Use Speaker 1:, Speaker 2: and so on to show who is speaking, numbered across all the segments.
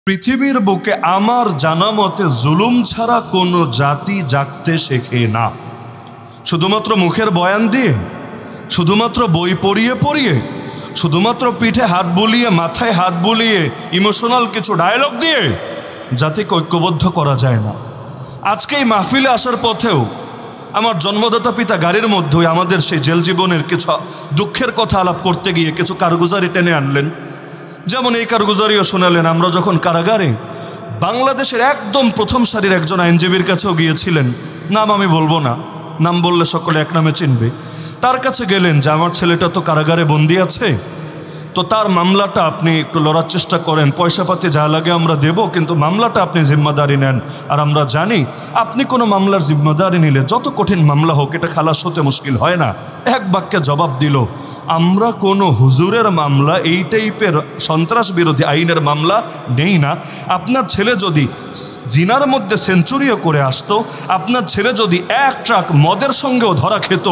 Speaker 1: পৃথিবীর বুকে আমার জানা মতে জুলুম ছাড়া কোনো জাতি জাগতে শেখে না। শুধুমাত্র মুখের বয়ান দিয়ে, শুধুমাত্র বই পড়িয়ে পড়িয়ে, শুধুমাত্র পিঠে হাত বুলিয়ে, মাথায় হাত বুলিয়ে, ইমোশনাল কিছু ডায়লগ দিয়ে জাতিকে ঐক্যবদ্ধ করা যায় না। আজকে এই মাহফিলে আসার পথেও আমার জন্মদাতা পিতা গাড়ির মধ্যে আমাদের সেই জেল জীবনের কিছু দুঃখের কথা আলাপ করতে গিয়ে কিছু কারগুজারি টেনে আনলেন। যেমন এই কারগুজারিও শোনালেন, আমরা যখন কারাগারে বাংলাদেশের একদম প্রথম সারির একজন আইনজীবীর কাছেও গিয়েছিলেন, নাম আমি বলবো না, নাম বললে সকলে এক নামে চিনবে। তার কাছে গেলেন যে আমার ছেলেটা তো কারাগারে বন্দি আছে, তো তার মামলাটা আপনি একটু লড়ার চেষ্টা করেন, পয়সাপাতি যা লাগে আমরা দেব, কিন্তু মামলাটা আপনি জিম্মাদারি নেন। আর আমরা জানি আপনি কোনো মামলার জিম্মাদারি নিলে যত কঠিন মামলা হোক এটা খালাস হতে মুশকিল হয় না। এক বাক্যে জবাব দিল, আমরা কোনো হুজুরের মামলা, এই টাইপের সন্ত্রাস বিরোধী আইনের মামলা নেই না। আপনার ছেলে যদি জিনার মধ্যে সেঞ্চুরিও করে আসতো, আপনার ছেলে যদি এক ট্রাক মদের সঙ্গেও ধরা খেত,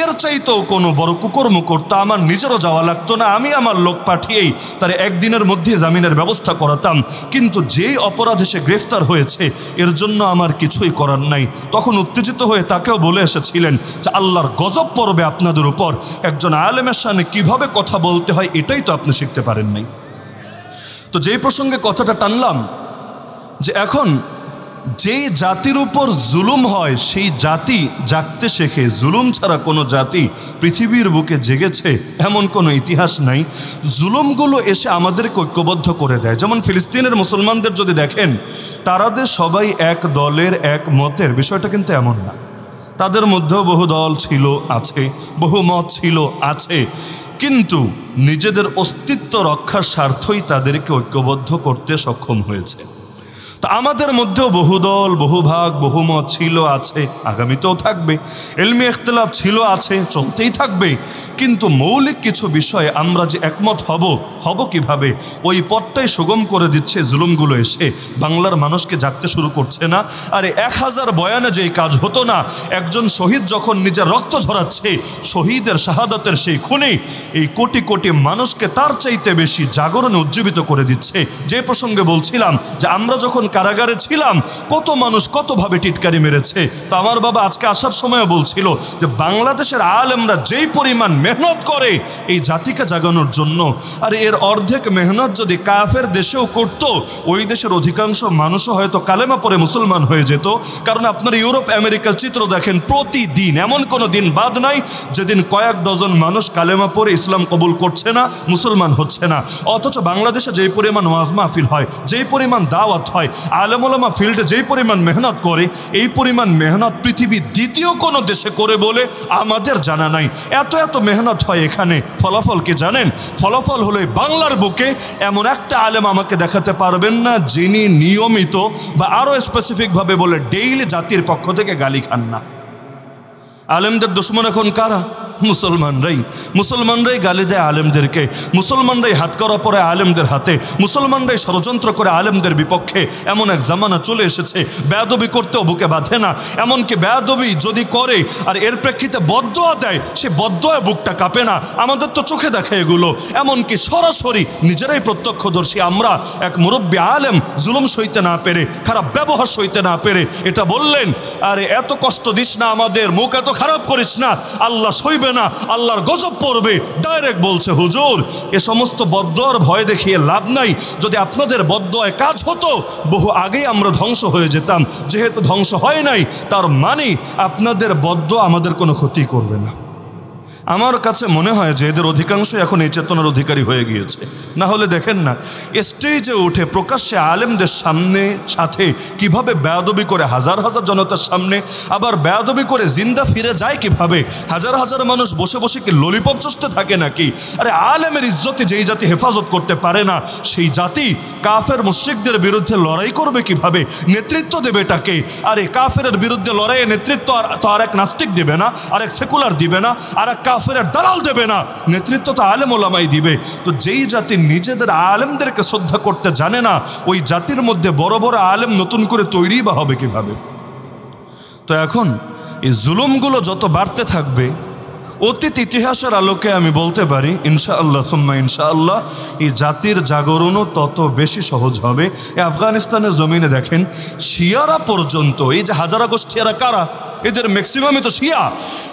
Speaker 1: এর চাইতেও কোনো বড় কুকর্ম করতো, আমার নিজেরও যাওয়া লাগতো না, আমি আমার লোক পাঠিয়েই তার একদিনের মধ্যে জামিনের ব্যবস্থা করাতাম। কিন্তু যেই অপরাধে সে গ্রেফতার হয়েছে এর জন্য আমার কিছুই করার নাই। তখন উত্তেজিত হয়ে তাকেও বলে এসেছিলেন যে আল্লাহর গজব পড়বে আপনাদের উপর। একজন আলেমের সামনে কিভাবে কথা বলতে হয় এটাই তো আপনি শিখতে পারেন নাই। তো যেই প্রসঙ্গে কথাটা টানলাম যে এখন যেই জাতির উপর জুলুম হয় সেই জাতি জাগতে শেখে। জুলুম ছাড়া কোনো জাতি পৃথিবীর বুকে জেগেছে এমন কোনো ইতিহাস নাই। জুলুমগুলো এসে আমাদেরকে ঐক্যবদ্ধ করে দেয়। যেমন ফিলিস্তিনের মুসলমানদের যদি দেখেন, তারাদের সবাই এক দলের এক মতের, বিষয়টা কিন্তু এমন না। তাদের মধ্যেও বহু দল ছিল, আছে, বহু মত ছিল, আছে, কিন্তু নিজেদের অস্তিত্ব রক্ষার স্বার্থই তাদেরকে ঐক্যবদ্ধ করতে সক্ষম হয়েছে। তো আমাদের মধ্যেও বহু দল, বহু ভাগ, বহুমত ছিল, আছে, আগামীতেও থাকবে। ইলমি ইখতিলাফ ছিল, আছে, চলতেই থাকবে। কিন্তু মৌলিক কিছু বিষয়ে আমরা যে একমত হব কিভাবে, ওই পথটাই সুগম করে দিচ্ছে জুলুমগুলো এসে। বাংলার মানুষকে জাগতে শুরু করছে না। আরে 1000 বয়ানে যেই কাজ হতো না, একজন শহীদ যখন নিজের রক্ত ঝরাচ্ছে, শহীদের শাহাদাতের সেই খুনি এই কোটি কোটি মানুষকে তার চাইতে বেশি জাগরণে উজ্জীবিত করে দিচ্ছে। যে প্রসঙ্গে বলছিলাম যে আমরা যখন কারাগারে ছিলাম কত মানুষ কতভাবে টিটকারি মেরেছে। তো আমার বাবা আজকে আসার সময় বলছিল যে বাংলাদেশের আলেমরা যেই পরিমাণ মেহনত করে এই জাতিকে জাগানোর জন্য, আর এর অর্ধেক মেহনত যদি কাফের দেশেও করত, ওই দেশের অধিকাংশ মানুষও হয়তো কালেমা পড়ে মুসলমান হয়ে যেত। কারণ আপনার ইউরোপ আমেরিকার চিত্র দেখেন, প্রতিদিন এমন কোনো দিন বাদ নাই যেদিন কয়েক ডজন মানুষ কালেমা পড়ে ইসলাম কবুল করছে না, মুসলমান হচ্ছে না। অথচ বাংলাদেশে যেই পরিমাণ ওয়াজ মাহফিল হয়, যেই পরিমাণ দাওয়াত হয়, আলেম ওলামা ফিল্ডে যেই পরিমাণ মেহনত করে, এই পরিমাণ মেহনত পৃথিবীর দ্বিতীয় কোনো দেশে করে বলে আমাদের জানা নাই। এত মেহনত হয় এখানে, ফলাফল কি জানেন? ফলাফল হলো বাংলার বুকে এমন একটা আলেম আমাকে দেখাতে পারবেন না যিনি নিয়মিত বা আরও স্পেসিফিকভাবে বলে ডেইলি জাতির পক্ষ থেকে গালি খান না। আলেমদের দুশমন এখন কারা? মুসলমানরাই গালি দেয় আলেমদেরকে, মুসলমানরাই হাত করা পরে আলেমদের হাতে, মুসলমানরাই ষড়যন্ত্র করে আলেমদের বিপক্ষে। এমন এক জামানা চলে এসেছে বেয়াদবি করতেও বুকে বাঁধে না। এমনকি বেয়াদবি যদি করে আর এর প্রেক্ষিতে বদদোয়া দেয়, সে বদদোয়া বুকটা কাঁপে না। আমাদের তো চোখে দেখে এগুলো, এমনকি সরাসরি নিজেরাই প্রত্যক্ষদর্শী। আমরা এক মুরব্বী আলেম জুলুম সইতে না পেরে, খারাপ ব্যবহার সইতে না পেরে এটা বললেন, আরে এত কষ্ট দিস না আমাদের, মুখ এত খারাপ করিস না, আল্লাহ সইবে না, আল্লাহর গজব পড়বে। ডাইরেক্ট বলছে, হুজুর এ সমস্ত বদদোয়ার ভয় দেখিয়ে লাভ নাই। যদি আপনাদের বদদোয়ায় কাজ হতো বহু আগেই আমরা ধ্বংস হয়ে যেতাম। যেহেতু ধ্বংস হয় নাই, তার মানে আপনাদের বদদোয়া আমাদের কোনো ক্ষতি করবে না। আমার কাছে মনে হয় যে এদের অধিকাংশ এখন এই চেতনার অধিকারী হয়ে গিয়েছে। না হলে দেখেন না, স্টেজে উঠে প্রকাশ্যে আলেমদের সাথে কিভাবে বেয়াদবি করে হাজার হাজার জনতার সামনে, আবার বেয়াদবি করে জিন্দা ফিরে যায় কিভাবে। হাজার হাজার মানুষ বসে বসে কি ললিপপ চষতে থাকে নাকি? আরে আলেমের ইজ্জতে যেই জাতি হেফাজত করতে পারে না, সেই জাতি কাফের মুশরিকদের বিরুদ্ধে লড়াই করবে কিভাবে? নেতৃত্ব দেবে তাকে। আরে কাফেরের বিরুদ্ধে লড়াইয়ে নেতৃত্ব আর এক নাস্তিক দেবে না, আর এক সেকুলার দিবে না, আর এক কাফেরের দালাল দেবে না, নেতৃত্ব তো আলেম ওলামাই দিবে। তো যেই জাতি নিজেদের আলেমদেরকে শ্রদ্ধা করতে জানে না, ওই জাতির মধ্যে বড় বড় আলেম নতুন করে তৈরি বা হবে কিভাবে? তো এখন এই জুলুমগুলো যত বাড়তে থাকবে অতীত ইতিহাসের আলোকে আমি বলতে পারি ইনশাআল্লাহ সুম্মা ইনশাআল্লাহ এই জাতির জাগরণও তত বেশি সহজ হবে। এই আফগানিস্তানের জমিনে দেখেন শিয়ারা পর্যন্ত, এই যে হাজারা গোষ্ঠীরা কারা, এদের ম্যাক্সিমামই তো শিয়া,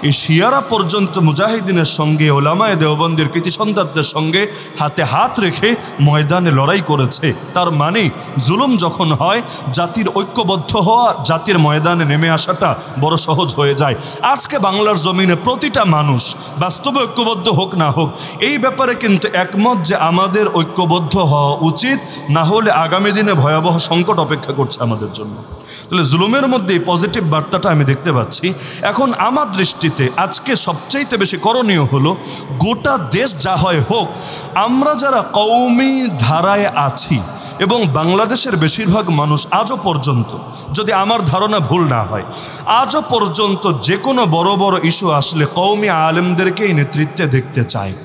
Speaker 1: এই শিয়ারা পর্যন্ত মুজাহিদিনের সঙ্গে, ওলামায়ে দেওবন্দের কৃতি সন্তানদের সঙ্গে হাতে হাত রেখে ময়দানে লড়াই করেছে। তার মানে জুলুম যখন হয়, জাতির ঐক্যবদ্ধ হওয়া, জাতির ময়দানে নেমে আসাটা বড় সহজ হয়ে যায়। আজকে বাংলার জমিনে প্রতিটা মানুষ বাস্তবে ঐক্যবদ্ধ হোক না হোক, এই ব্যাপারে কিন্তু একমত যে আমাদের ঐক্যবদ্ধ হওয়া উচিত, না হলে আগামী দিনে ভয়াবহ সংকট অপেক্ষা করছে আমাদের জন্য। তাহলে জুলুমের মধ্যে এই পজিটিভ বার্তাটা আমি দেখতে পাচ্ছি। এখন আমার দৃষ্টিতে আজকে সবচাইতে বেশি করণীয় হলো, গোটা দেশ যা হয় হোক, আমরা যারা কওমি ধারায় আছি এবং বাংলাদেশের বেশিরভাগ মানুষ আজও পর্যন্ত, যদি আমার ধারণা ভুল না হয়, আজও পর্যন্ত যে কোনো বড় বড় ইস্যু আসলে কওমি আলেমদেরকেই নেতৃত্বে দেখতে চায়।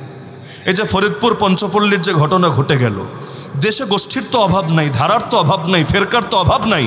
Speaker 1: এই যে ফরিদপুর পঞ্চপল্লীর যে ঘটনা ঘটে গেল, দেশে গোষ্ঠীর তো অভাব নাই, ধারার তো অভাব নাই, ফেরকার তো অভাব নাই,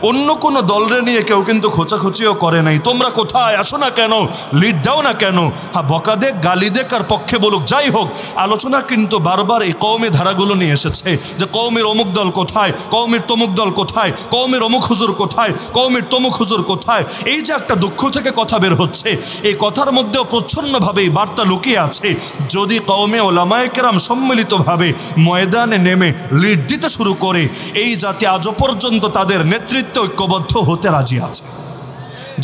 Speaker 1: অন্য কোনো দলরে নিয়ে কেউ কিন্তু খোঁচাখুচিও করে নাই, তোমরা কোথায় আসো না কেন, লিড দাও না কেন, হ্যাঁ বকা দেখ গালি দেখ আর পক্ষে বলুক, যাই হোক, আলোচনা কিন্তু বারবার এই কওমি ধারাগুলো নিয়ে এসেছে যে কওমির অমুক দল কোথায়, কওমির তমুক দল কোথায়, কওমির অমুক হুজুর কোথায়, কওমির তমুক হুজুর কোথায়। এই যে একটা দুঃখ থেকে কথা বের হচ্ছে, এই কথার মধ্যেও প্রচ্ছন্নভাবে এই বার্তা লুকিয়ে আছে, যদি কওমি ওলামায়ে কেরাম সম্মিলিতভাবে ময়দানে নেমে লিড দিতে শুরু করে, এই জাতি আজও পর্যন্ত তাদের নেতৃত্ব ঐক্যবদ্ধ হতে রাজি আছে।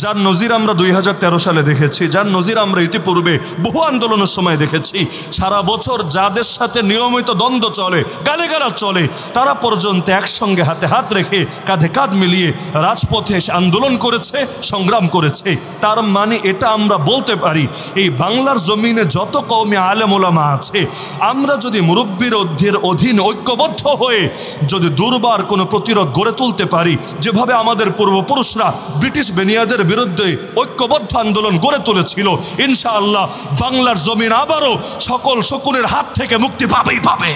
Speaker 1: যার নজির আমরা 2013 সালে দেখেছি, যার নজির আমরা ইতিপূর্বে বহু আন্দোলনের সময় দেখেছি। সারা বছর যাদের সাথে নিয়মিত দ্বন্দ্ব চলে, গালিগালাজ চলে, তারা পর্যন্ত একসঙ্গে হাতে হাত রেখে কাঁধে কাঁধ মিলিয়ে রাজপথে এসে আন্দোলন করেছে, সংগ্রাম করেছে। তার মানে এটা আমরা বলতে পারি, এই বাংলার জমিনে যত কওমি আলেম ওলামা আছে, আমরা যদি মুরব্বীর অধীন ঐক্যবদ্ধ হয়ে যদি দুর্বার কোনো প্রতিরোধ গড়ে তুলতে পারি, যেভাবে আমাদের পূর্বপুরুষরা ব্রিটিশ বেনিয়াদের বিরুদ্ধে ঐক্যবদ্ধ আন্দোলন গড়ে তুলেছিল, ইনশাআল্লাহ বাংলার জমিন আবারও সকল শকুনের হাত থেকে মুক্তি পাবেই পাবে।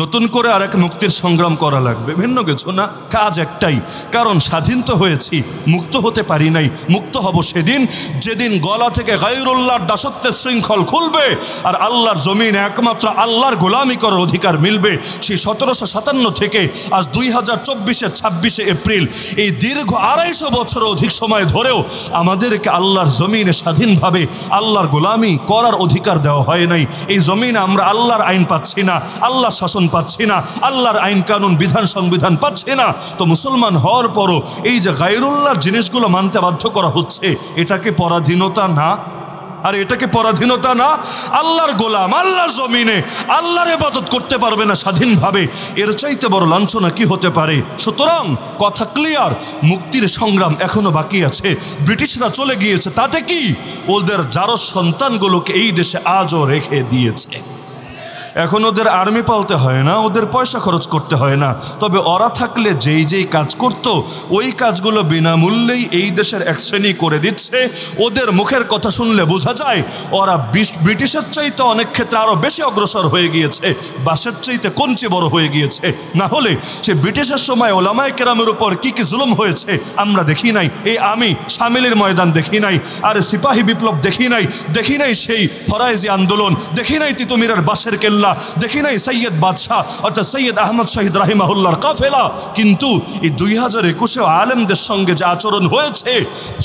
Speaker 1: নতুন করে আর এক মুক্তির সংগ্রাম করা লাগবে, ভিন্ন কিছু না, কাজ একটাই। কারণ স্বাধীন তো হয়েছি, মুক্ত হতে পারি নাই। মুক্ত হব সেদিন যেদিন গলা থেকে গায়রুল্লাহর দাসত্বের শৃঙ্খল খুলবে আর আল্লাহর জমিন একমাত্র আল্লাহর গোলামি করার অধিকার মিলবে। সেই 1757 থেকে আজ 2024-এর 26শে এপ্রিল, এই দীর্ঘ 250 বছর অধিক সময় ধরেও আমাদেরকে আল্লাহর জমিনে স্বাধীনভাবে আল্লাহর গোলামি করার অধিকার দেওয়া হয় নাই। এই জমিনে আমরা আল্লাহর আইন পাচ্ছি না, আল্লাহর শাসন পাচ্ছি না, আল্লাহর আইন কানুন বিধান সংবিধান পাচ্ছি না। তো মুসলমান হওয়ার পরও এই যে গায়রুল্লাহর জিনিসগুলো মানতে বাধ্য করা হচ্ছে, এটাকে পরাধীনতা না? আর এটাকে পরাধীনতা না? আল্লাহর গোলাম আল্লাহর জমিনে আল্লাহর ইবাদত করতে পারবে না স্বাধীনভাবে, এর চাইতে বড় লাঞ্ছনা কি হতে পারে? সুতরাং কথা ক্লিয়ার, মুক্তির সংগ্রাম এখনো বাকি আছে। ব্রিটিশরা চলে গিয়েছে, তাতে কি? ওদের যারো সন্তানগুলোকে এই দেশে আজও রেখে দিয়েছে। এখন ওদের আর্মি পালতে হয় না, ওদের পয়সা খরচ করতে হয় না। তবে ওরা থাকলে যেই কাজ করত, ওই কাজগুলো বিনামূল্যেই এই দেশের এক শ্রেণী করে দিচ্ছে। ওদের মুখের কথা শুনলে বোঝা যায় ওরা ব্রিটিশের চাইতে অনেক ক্ষেত্রে আরও বেশি অগ্রসর হয়ে গিয়েছে, বাসের চাইতে কঞ্চি বড় হয়ে গিয়েছে। না হলে সে ব্রিটিশের সময় ওলামায়ে কেরামের উপর কি কি জুলুম হয়েছে আমরা দেখি নাই? এই আমি শামিলের ময়দান দেখি নাই, আর সিপাহী বিপ্লব দেখি নাই, দেখি নাই সেই ফরাইজি আন্দোলন, দেখি নাই তিতুমিরের বাসের কেল্লা, দেখি নাই সৈয়দ বাদশাহ অর্থাৎ সৈয়দ আহমদ শহীদ রাহিমাহুল্লাহর কাফেলা। কিন্তু এই 2021-এ আলেমদের সঙ্গে যে আচরণ হয়েছে,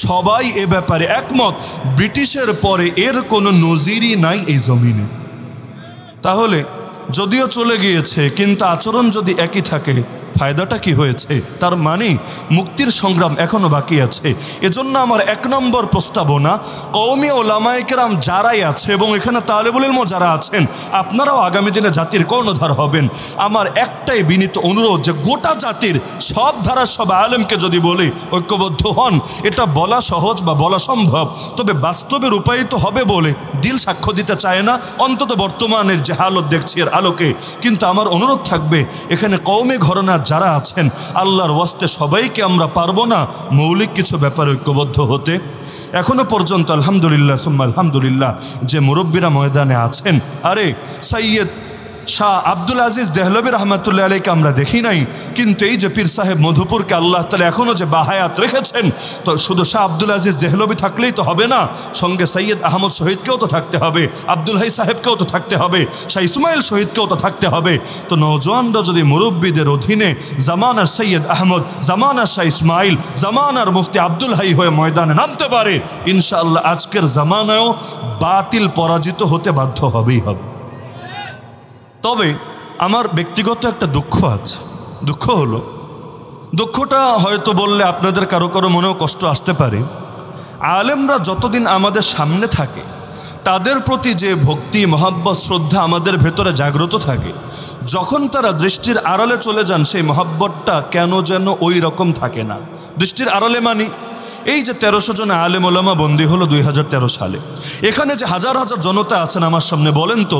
Speaker 1: সবাই এ ব্যাপারে একমত, ব্রিটিশের পরে এর কোনো নজিরই নাই এই জমিনে। তাহলে যদিও চলে গিয়েছে, কিন্তু আচরণ যদি একই থাকে, ফায়দাটা কি হয়েছে? তার মানে মুক্তির সংগ্রাম এখনো বাকি আছে। এজন্য আমার 1 নম্বর প্রস্তাবনা, কওমি ওলামায়ে কেরাম যারাই আছে এবং এখানে তালেবুল ইলম যারা আছেন, আপনারাও আগামী দিনে জাতির কর্ণধার হবেন। আমার একটাই বিনীত অনুরোধ যে গোটা জাতির সব ধারার সব আলেমকে যদি বলে ঐক্যবদ্ধ হন, এটা বলা সহজ বা বলা সম্ভব, তবে বাস্তবে রূপায়িত হবে বলে দিল সাক্ষ্য দিতে চায় না, অন্তত বর্তমানের যে হালত দেখছি এর আলোকে। কিন্তু আমার অনুরোধ থাকবে, এখানে কওমি ঘরানার যারা আছেন, আল্লাহর ওয়াস্তে সবাইকে আমরা পারবো না মৌলিক কিছু ব্যাপারে ঐক্যবদ্ধ হতে? এখনো পর্যন্ত আলহামদুলিল্লাহ সুম্মা আলহামদুলিল্লাহ যে মুরব্বীরা ময়দানে আছেন, আরে সৈয়দ শাহ আব্দুল আজিজ দেহলভী রহমতুল্লাহ আলাইকে আমরা দেখি নাই, কিন্তু এই যে পীর সাহেব মধুপুরকে আল্লাহ তাআলা এখনও যে বাহায়াত রেখেছেন, তো শুধু শাহ আব্দুল আজিজ দেহলভী থাকলেই তো হবে না, সঙ্গে সৈয়দ আহমদ শহীদকেও তো থাকতে হবে, আব্দুল হাই সাহেবকেও তো থাকতে হবে, শাহ ইসমাইল শহীদকেও তো থাকতে হবে। তো নওজোয়ানরা যদি মুরব্বীদের অধীনে জামানার সৈয়দ আহমদ, জামানার শাহ ইসমাইল, জামানার মুফতি আব্দুল হাই হয়ে ময়দানে নামতে পারে, ইনশাআল্লাহ আজকের জামানায়ও বাতিল পরাজিত হতে বাধ্য হবেই হবে। তবে আমার ব্যক্তিগত একটা দুঃখ আছে। দুঃখ হলো, দুঃখটা হয়তো বললে আপনাদের কারো কারো মনেও কষ্ট আসতে পারে, আলেমরা যতদিন আমাদের সামনে থাকে তাদের প্রতি যে ভক্তি, মহাব্বত, শ্রদ্ধা আমাদের ভেতরে জাগ্রত থাকে, যখন তারা দৃষ্টির আড়ালে চলে যান সেই মহাব্বতটা কেন যেন ওই রকম থাকে না। দৃষ্টির আড়ালে মানি এই যে 1300 জন আলেম ওলামা বন্দী হলো 2013 সালে, এখানে যে হাজার হাজার জনতা আছেন আমার সামনে, বলেন তো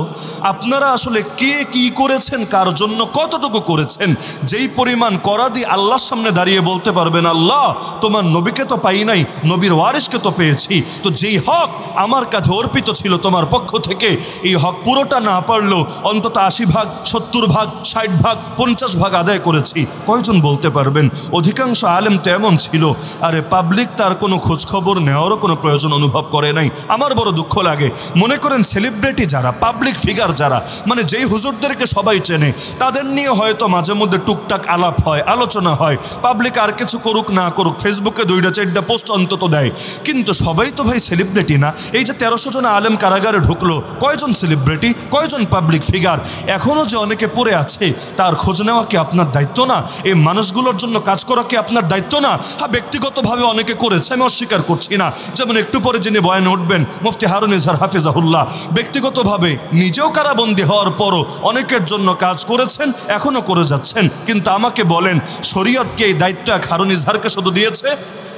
Speaker 1: আপনারা আসলে কে কি করেছেন, কার জন্য কতটুকু করেছেন? যেই পরিমাণ করা দিয়ে আল্লাহর সামনে দাঁড়িয়ে বলতে পারবেন, আল্লাহ তোমার নবীকে তো পাই নাই, নবীর ওয়ারিসকে তো পেয়েছি, তো যেই হক আমার কাছে অর্পিত ছিল তোমার পক্ষ থেকে, এই হক পুরোটা না পারলেও অন্তত 80 ভাগ, 70 ভাগ, 60 ভাগ, 50 ভাগ আদায় করেছি। কয়জন বলতে পারবেন? অধিকাংশ আলেম তো এমন ছিল, আরে পাবলিক তার কোনো খোঁজখবর নেওয়ারও কোনো প্রয়োজন অনুভব করে নাই। আমার বড় দুঃখ লাগে, মনে করেন সেলিব্রিটি যারা, পাবলিক ফিগার যারা, মানে যেই হুজুরদেরকে সবাই চেনে, তাদের নিয়ে হয়তো মাঝে মধ্যে টুকটাক আলাপ হয়, আলোচনা হয়, পাবলিক আর কিছু করুক না করুক ফেসবুকে 2-4টা পোস্ট অন্তত দেয়, কিন্তু সবাই তো ভাই সেলিব্রিটি না। এই যে 1300 জন আলেম কারাগারে ঢুকলো, কয়জন সেলিব্রিটি, কয়জন পাবলিক ফিগার? এখনও যে অনেকে পড়ে আছে, তার খোঁজ নেওয়া কি আপনার দায়িত্ব না? এই মানুষগুলোর জন্য কাজ করা কি আপনার দায়িত্ব না? হ্যাঁ, ব্যক্তিগতভাবে অনেকে করেছে, আমি অস্বীকার করছি না। যেমন একটু পরে যিনি বয়ানে উঠবেন, মুফতি হারুন ইজহার হাফিজাহুল্লাহ, ব্যক্তিগতভাবে নিজেও কারাবন্দী হওয়ার পরও অনেকের জন্য কাজ করেছেন, এখনও করে যাচ্ছেন। কিন্তু আমাকে বলেন, শরীয়তকে এই দায়িত্ব এক হারুন ইজহারকে শুধু দিয়েছে?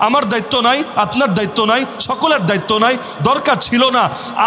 Speaker 1: আমার দায়িত্ব নাই, আপনার দায়িত্ব নাই, সকলের দায়িত্ব নাই? দরকার ছিল না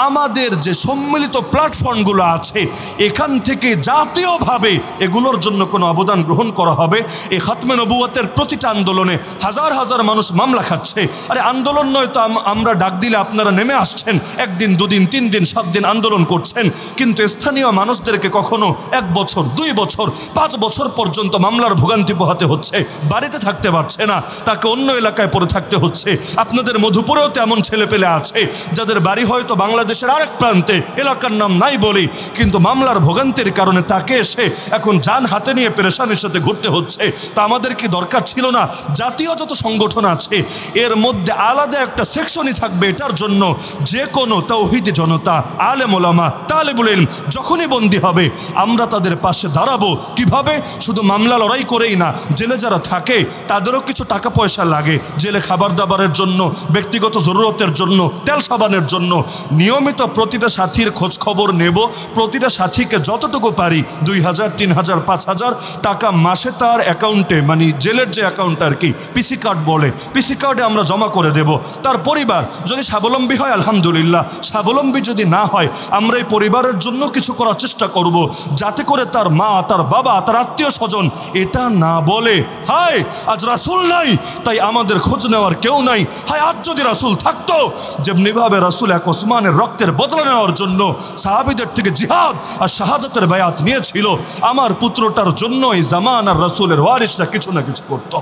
Speaker 1: আমাদের যে সম্মিলিত প্ল্যাটফর্মগুলো আছে, এখান থেকে জাতীয়ভাবে এগুলোর জন্য কোনো অবদান গ্রহণ করা হবে? এই খাতমে নবুয়তের প্রতিটা আন্দোলনে হাজার হাজার মানুষ মামলা খাচ্ছে। আরে আন্দোলন নয় তো, আমরা ডাক দিলে আপনারা নেমে আসছেন, 1 দিন 2 দিন 3 দিন 7 দিন আন্দোলন করছেন, কিন্তু স্থানীয় মানুষদেরকে কখনো 1 বছর 2 বছর 5 বছর পর্যন্ত মামলার ভোগান্তি পোহাতে হচ্ছে, বাড়িতে থাকতে পারছে না, তাকে অন্য এলাকায় পড়ে থাকতে হচ্ছে। আপনাদের মধুপুরেও তেমন ছেলে পেলে আছে যাদের বাড়ি হয়তো বাংলাদেশের আরেক প্রান্তে, এলাকার নাম নাই বলি, কিন্তু মামলার ভোগান্তির কারণে তাকে এসে এখন যান হাতে নিয়ে পেরেশানির সাথে ঘুরতে হচ্ছে। তা আমাদের কি দরকার ছিল না জাতীয় যত সংগঠন আছে এর মধ্যে আলাদা একটা সেকশনই থাকবে এটার জন্য, যে কোনো তাওহীদি জনতা, আলেম ওলামা, তালেবুল ইলম যখনই বন্দী হবে আমরা তাদের পাশে দাঁড়াবো। কিভাবে? শুধু মামলা লড়াই করেই না, জেলে যারা থাকে তাদেরও কিছু টাকা পয়সা লাগে, জেলে খাবার দাবারের জন্য, ব্যক্তিগত জরুরতের জন্য, তেল সাবানের জন্য। নিয়মিত প্রতিটা সাথীর খোঁজ খবর নেব, প্রতিটা সাথীকে যতটুকু পারি 2000, 3000, 5000 টাকা মাসে তার অ্যাকাউন্টে, মানে জেলের যে অ্যাকাউন্ট আর কি, পিসি কার্ড বলে, পিসি কার্ডে আমরা জমা করে দেব। তার পরিবার যদি স্বাবলম্বী হয় আলহামদুলিল্লাহ, স্বাবলম্বী যদি না হয় আমরা এই পরিবারের জন্য কিছু করার চেষ্টা করব, যাতে করে তার মা, তার বাবা, তার আত্মীয় স্বজন এটা না বলে হায় আজ রাসূল নাই তাই আমাদের খোঁজ নেওয়ার কেউ নাই। হায় আজ যদি রাসূল থাকতো, যেমনিভাবে রাসূল এক ওসমানের রক্তের বদলা নেওয়ার জন্য সাহাবীদের থেকে জিহাদ আর শাহাদাতের বায়াত নিয়েছিল, আমার পুত্রটার জন্য এই জামানার রাসূলের ওয়ারিসরা কিছু না কিছু করতো।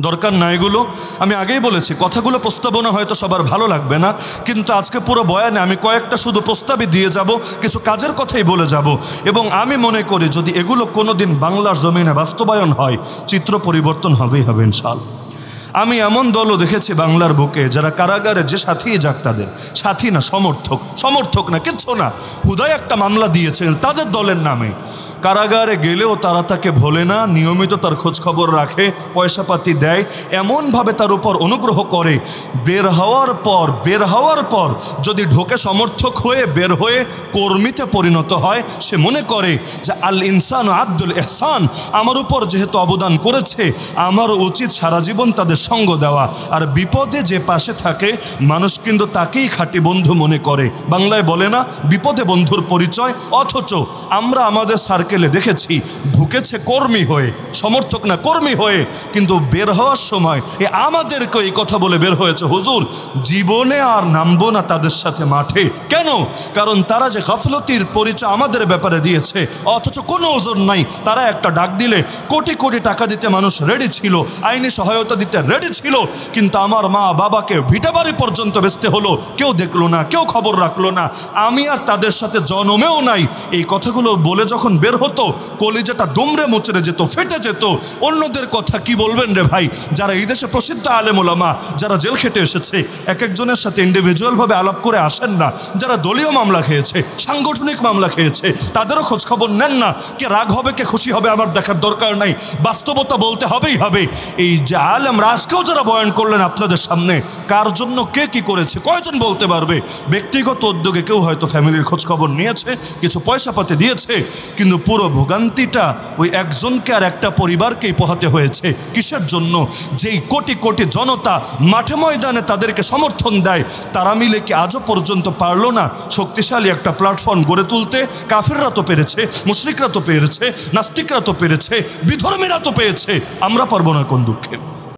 Speaker 1: দরকার না এগুলো? আমি আগেই বলেছি, কথাগুলো প্রস্তাবনা হয়তো সবার ভালো লাগবে না, কিন্তু আজকে পুরো বয়ানে আমি কয়েকটা শুধু প্রস্তাবই দিয়ে যাব, কিছু কাজের কথাই বলে যাব। এবং আমি মনে করি যদি এগুলো কোনোদিন বাংলার জমিনে বাস্তবায়ন হয়, চিত্র পরিবর্তন হবেই হবে ইনশাআল্লাহ। আমি এমন দলও দেখেছি বাংলার বুকে যারা কারাগারে যে সাথী যাক তাদের সাথী না, সমর্থক না, কিচ্ছু না, হুদায় একটা মামলা দিয়েছেন তাদের দলের নামে। কারাগারে গেলেও তারা তাকে ভোলে না, নিয়মিত তার খোঁজ খবর রাখে, পয়সাপাতি দেয়, এমনভাবে তার উপর অনুগ্রহ করে। বের হওয়ার পর যদি ঢোকে সমর্থক হয়ে বের হয়ে কর্মীতে পরিণত হয়, সে মনে করে যে আল ইনসান আব্দুল ইহসান, আমার উপর যেহেতু অবদান করেছে আমারও উচিত সারা জীবন তাদের সঙ্গ দেওয়া। আর বিপদে যে পাশে থাকে মানুষ কিন্তু তাকেই খাঁটি বন্ধু মনে করে। বাংলায় বলে না, বিপদে বন্ধুর পরিচয়। অথচ আমরা আমাদের সার্কেলে দেখেছি ঢুকেছে কর্মী হয়ে, সমর্থক না কর্মী হয়ে, কিন্তু বের হওয়ার সময় আমাদেরকে এই কথা বলে বের হয়েছে, হুজুর জীবনে আর নামবো না তাদের সাথে মাঠে। কেন? কারণ তারা যে গাফলতির পরিচয় আমাদের ব্যাপারে দিয়েছে, অথচ কোনো ওজন নাই। তারা একটা ডাক দিলে কোটি কোটি টাকা দিতে মানুষ রেডি ছিল, আইনি সহায়তা দিতে রেডি ছিল, কিন্তু আমার মা বাবাকে ভিটা বাড়ি পর্যন্ত বেচতে হলো। কেউ দেখলো না, কেউ খবর রাখলো না, আমি আর তাদের সাথে জন্মেও নাই। এই কথাগুলো বলে যখন বের হতো কলিজাটা দুমড়ে মুচড়ে যেত, ফেটে যেত। অন্যদের কথা কি বলবেন রে ভাই, যারা এই দেশে প্রসিদ্ধ আলেম ওলামা, যারা জেল খেটে এসেছে, এক একজনের সাথে ইন্ডিভিজুয়ালভাবে আলাপ করে আসেন না। যারা দলীয় মামলা খেয়েছে, সাংগঠনিক মামলা খেয়েছে, তাদেরও খোঁজ খবর নেন না। কে রাগ হবে কে খুশি হবে আমার দেখার দরকার নাই, বাস্তবতা বলতে হবেই হবে। এই যে আলেমরা আজকেও যারা বয়ান করলেন আপনাদের সামনে, কার জন্য কে কি করেছে কয়জন বলতে পারবে? ব্যক্তিগত উদ্যোগে কেউ হয়তো ফ্যামিলির খোঁজ খবর নিয়েছে, কিছু পয়সা পাতে দিয়েছে, কিন্তু পুরো ভোগান্তিটা ওই একজনকে আর একটা পরিবারকেই পোহাতে হয়েছে। কিসের জন্য? যেই কোটি কোটি জনতা মাঠে ময়দানে তাদেরকে সমর্থন দেয়, তারা মিলে কি আজও পর্যন্ত পারলো না শক্তিশালী একটা প্ল্যাটফর্ম গড়ে তুলতে? কাফিররা তো পেরেছে, মুশরিকরা তো পেরেছে, নাস্তিকরা তো পেরেছে, বিধর্মীরা তো পেয়েছে, আমরা পারবো না কোন দুঃখে?